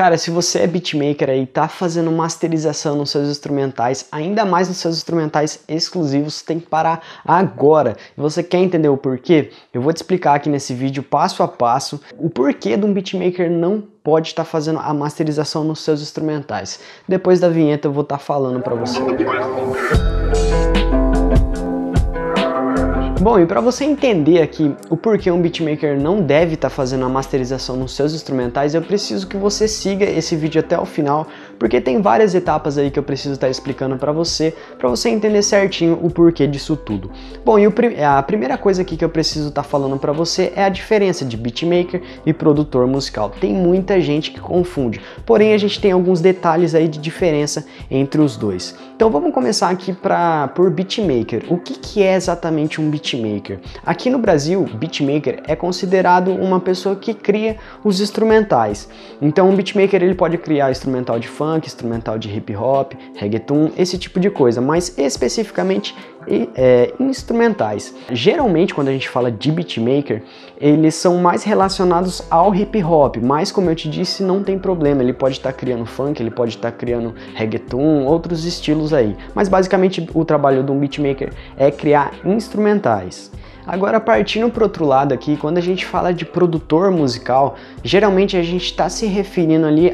Cara, se você é beatmaker aí, tá fazendo masterização nos seus instrumentais, ainda mais nos seus instrumentais exclusivos, você tem que parar agora. E você quer entender o porquê? Eu vou te explicar aqui nesse vídeo, passo a passo, o porquê de um beatmaker não pode estar fazendo a masterização nos seus instrumentais. Depois da vinheta eu vou estar falando para você. Bom, e para você entender aqui o porquê um beatmaker não deve estar fazendo a masterização nos seus instrumentais, eu preciso que você siga esse vídeo até o final, porque tem várias etapas aí que eu preciso estar explicando para você entender certinho o porquê disso tudo. Bom, e a primeira coisa aqui que eu preciso estar falando para você é a diferença de beatmaker e produtor musical. Tem muita gente que confunde, porém a gente tem alguns detalhes aí de diferença entre os dois. Então vamos começar aqui por beatmaker. O que é exatamente um beatmaker? Aqui no Brasil, beatmaker é considerado uma pessoa que cria os instrumentais. Então um beatmaker ele pode criar instrumental de funk, instrumental de hip hop, reggaeton, esse tipo de coisa, mas especificamente instrumentais. Geralmente quando a gente fala de beatmaker, eles são mais relacionados ao hip hop, mas como eu te disse, não tem problema, ele pode estar criando funk, ele pode estar criando reggaeton, outros estilos aí, mas basicamente o trabalho de um beatmaker é criar instrumentais. Agora, partindo para o outro lado aqui, quando a gente fala de produtor musical, geralmente a gente está se referindo ali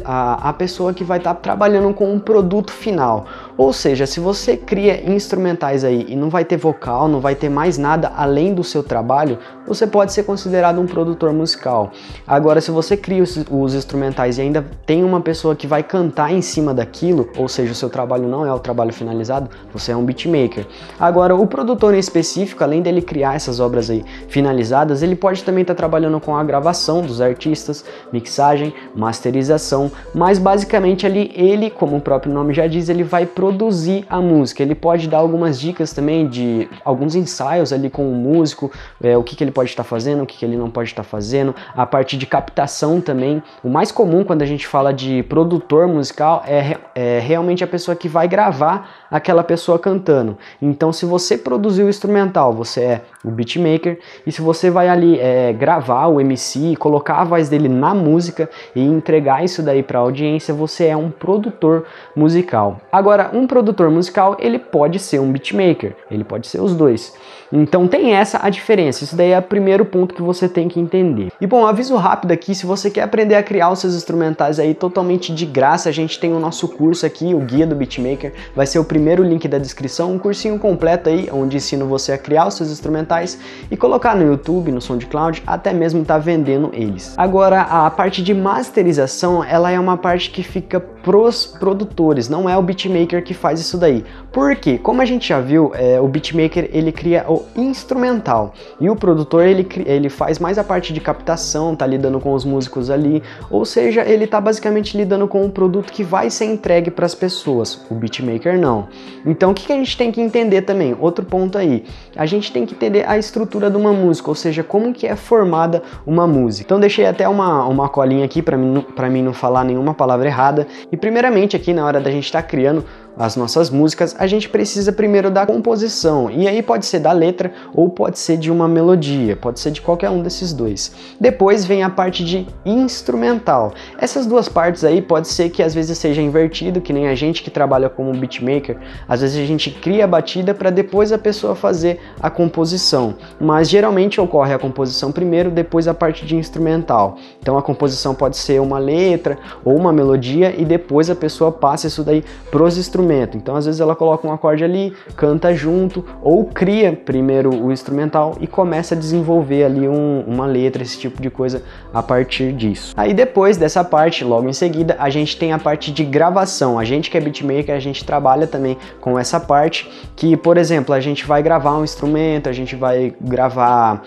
a pessoa que vai estar trabalhando com um produto final. Ou seja, se você cria instrumentais aí e não vai ter vocal, não vai ter mais nada além do seu trabalho, você pode ser considerado um produtor musical. Agora, se você cria os instrumentais e ainda tem uma pessoa que vai cantar em cima daquilo, ou seja, o seu trabalho não é o trabalho finalizado, você é um beatmaker. Agora, o produtor em específico, além dele criar essas obras aí finalizadas, ele pode também estar trabalhando com a gravação dos artistas, mixagem, masterização, mas basicamente ali ele, como o próprio nome já diz, ele vai produzir a música. Ele pode dar algumas dicas também de alguns ensaios ali com o músico, o que ele pode estar fazendo, o que ele não pode estar fazendo, a parte de captação também. O mais comum quando a gente fala de produtor musical é realmente a pessoa que vai gravar aquela pessoa cantando. Então se você produziu o instrumental, você é o beatmaker, e se você vai ali gravar o MC, colocar a voz dele na música e entregar isso daí para a audiência, você é um produtor musical. Agora, um produtor musical, ele pode ser um beatmaker, ele pode ser os dois. Então tem essa a diferença, isso daí é o primeiro ponto que você tem que entender. E bom, aviso rápido aqui, se você quer aprender a criar os seus instrumentais aí totalmente de graça, a gente tem o nosso curso aqui, o Guia do Beatmaker, vai ser o primeiro link da descrição, um cursinho completo aí, onde ensino você a criar os seus instrumentais e colocar no YouTube, no SoundCloud, até mesmo tá vendendo eles. Agora, a parte de masterização, ela é uma parte que fica pros produtores, não é o beatmaker que faz isso daí. Por quê? Como a gente já viu, o beatmaker ele cria o instrumental e o produtor ele faz mais a parte de captação, tá lidando com os músicos ali, ou seja, ele tá basicamente lidando com um produto que vai ser entregue para as pessoas, o beatmaker não. Então o que a gente tem que entender também? Outro ponto aí, a gente tem que entender a estrutura de uma música, ou seja, como que é formada uma música. Então deixei até uma colinha aqui para mim não falar nenhuma palavra errada. E primeiramente aqui na hora da gente estar criando as nossas músicas, a gente precisa primeiro da composição, e aí pode ser da letra ou pode ser de uma melodia, pode ser de qualquer um desses dois. Depois vem a parte de instrumental. Essas duas partes aí pode ser que às vezes seja invertido, que nem a gente que trabalha como beatmaker, às vezes a gente cria a batida para depois a pessoa fazer a composição, mas geralmente ocorre a composição primeiro, depois a parte de instrumental. Então a composição pode ser uma letra ou uma melodia e depois a pessoa passa isso daí pros instrumentos. Então às vezes ela coloca um acorde ali, canta junto, ou cria primeiro o instrumental e começa a desenvolver ali uma letra, esse tipo de coisa a partir disso. Aí depois dessa parte, logo em seguida, a gente tem a parte de gravação. A gente que é beatmaker, a gente trabalha também com essa parte que, por exemplo, a gente vai gravar um instrumento, a gente vai gravar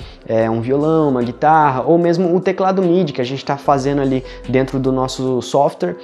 um violão, uma guitarra, ou mesmo o teclado MIDI que a gente está fazendo ali dentro do nosso software.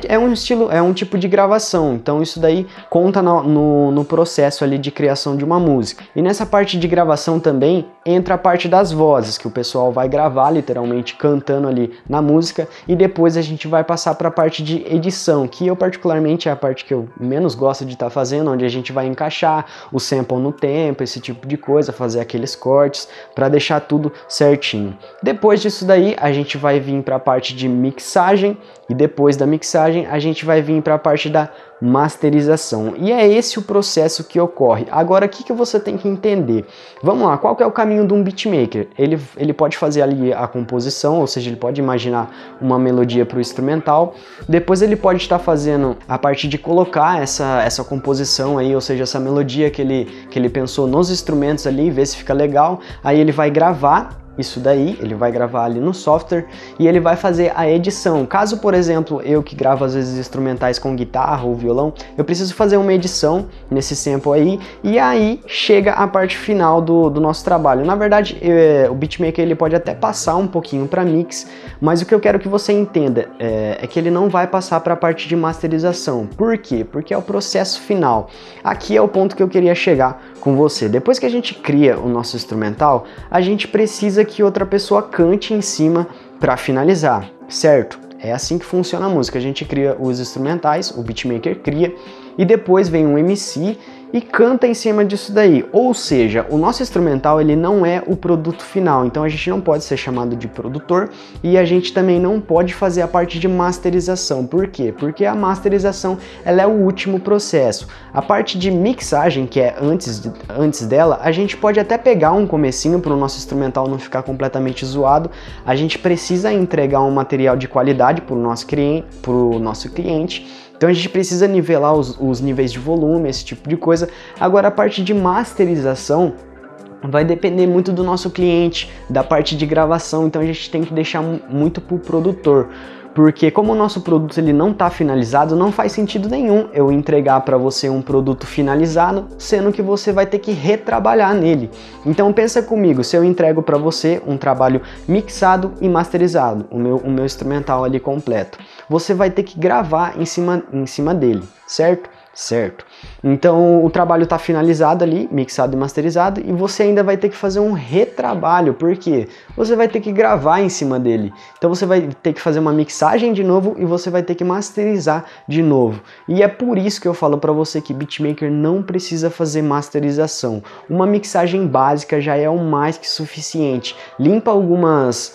É um tipo de gravação, então isso daí conta no processo ali de criação de uma música. E nessa parte de gravação também entra a parte das vozes, que o pessoal vai gravar literalmente cantando ali na música, e depois a gente vai passar para a parte de edição, que eu particularmente é a parte que eu menos gosto de estar fazendo, onde a gente vai encaixar o sample no tempo, esse tipo de coisa. coisa, fazer aqueles cortes para deixar tudo certinho. Depois disso daí, a gente vai vir para a parte de mixagem e depois da mixagem a gente vai vir para a parte da masterização. E é esse o processo que ocorre. Agora, o que você tem que entender? Vamos lá, qual que é o caminho de um beatmaker? Ele pode fazer ali a composição, ou seja, ele pode imaginar uma melodia para o instrumental, depois ele pode estar fazendo a parte de colocar essa composição aí, ou seja, essa melodia que ele pensou nos instrumentos ali, ver se fica legal, aí ele vai gravar isso daí, ele vai gravar ali no software e ele vai fazer a edição. Caso, por exemplo, eu que gravo às vezes instrumentais com guitarra ou violão, eu preciso fazer uma edição nesse sample aí e aí chega a parte final do nosso trabalho. Na verdade, o beatmaker ele pode até passar um pouquinho para mix, mas o que eu quero que você entenda é que ele não vai passar para a parte de masterização. Por quê? Porque é o processo final. Aqui é o ponto que eu queria chegar com você. Depois que a gente cria o nosso instrumental, a gente precisa que outra pessoa cante em cima para finalizar, certo? É assim que funciona a música. A gente cria os instrumentais, o beatmaker cria, e depois vem um MC e canta em cima disso daí. Ou seja, o nosso instrumental ele não é o produto final, então a gente não pode ser chamado de produtor e a gente também não pode fazer a parte de masterização. Por quê? Porque a masterização ela é o último processo. A parte de mixagem, que é antes dela, a gente pode até pegar um comecinho para o nosso instrumental não ficar completamente zoado. A gente precisa entregar um material de qualidade para o nosso cliente. Então a gente precisa nivelar os níveis de volume, esse tipo de coisa. Agora a parte de masterização vai depender muito do nosso cliente, da parte de gravação, então a gente tem que deixar muito pro produtor. Porque como o nosso produto ele não está finalizado, não faz sentido nenhum eu entregar para você um produto finalizado, sendo que você vai ter que retrabalhar nele. Então pensa comigo, se eu entrego para você um trabalho mixado e masterizado, o meu instrumental ali completo, você vai ter que gravar em cima dele, certo? Certo. Então o trabalho está finalizado ali, mixado e masterizado, e você ainda vai ter que fazer um retrabalho, porque você vai ter que gravar em cima dele. Então você vai ter que fazer uma mixagem de novo e você vai ter que masterizar de novo. E é por isso que eu falo para você que beatmaker não precisa fazer masterização. Uma mixagem básica já é o mais que suficiente. Limpa algumas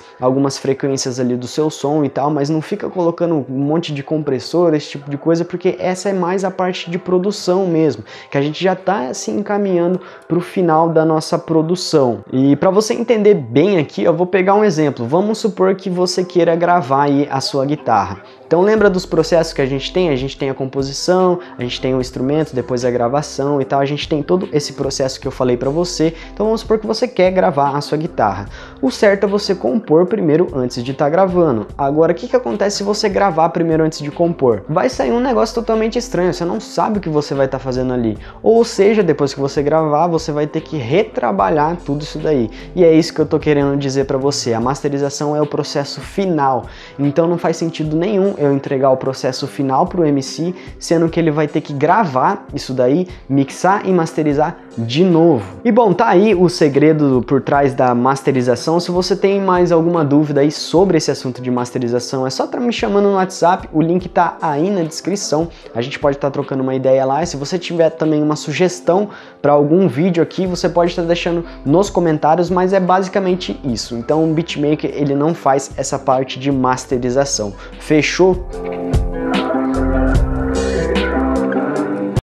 frequências ali do seu som e tal, mas não fica colocando um monte de compressor, esse tipo de coisa, porque essa é mais a parte de produção mesmo, que a gente já está se encaminhando para o final da nossa produção. E para você entender bem aqui, eu vou pegar um exemplo. Vamos supor que você queira gravar aí a sua guitarra. Então lembra dos processos que a gente tem? A gente tem a composição, a gente tem o instrumento, depois a gravação e tal. A gente tem todo esse processo que eu falei para você. Então vamos supor que você quer gravar a sua guitarra. O certo é você compor primeiro antes de estar gravando. Agora, o que acontece se você gravar primeiro antes de compor? Vai sair um negócio totalmente estranho, você não sabe o que você vai estar fazendo ali. Ou seja, depois que você gravar, você vai ter que retrabalhar tudo isso daí. E é isso que eu tô querendo dizer para você. A masterização é o processo final. Então não faz sentido nenhum eu entregar o processo final para o MC, sendo que ele vai ter que gravar isso daí, mixar e masterizar de novo. E bom, tá aí o segredo por trás da masterização. Se você tem mais alguma dúvida aí sobre esse assunto de masterização, é só estar me chamando no WhatsApp, o link tá aí na descrição. A gente pode estar trocando uma ideia lá. E se você tiver também uma sugestão para algum vídeo aqui, você pode estar deixando nos comentários, mas é basicamente isso. Então o beatmaker ele não faz essa parte de masterização. Fechou?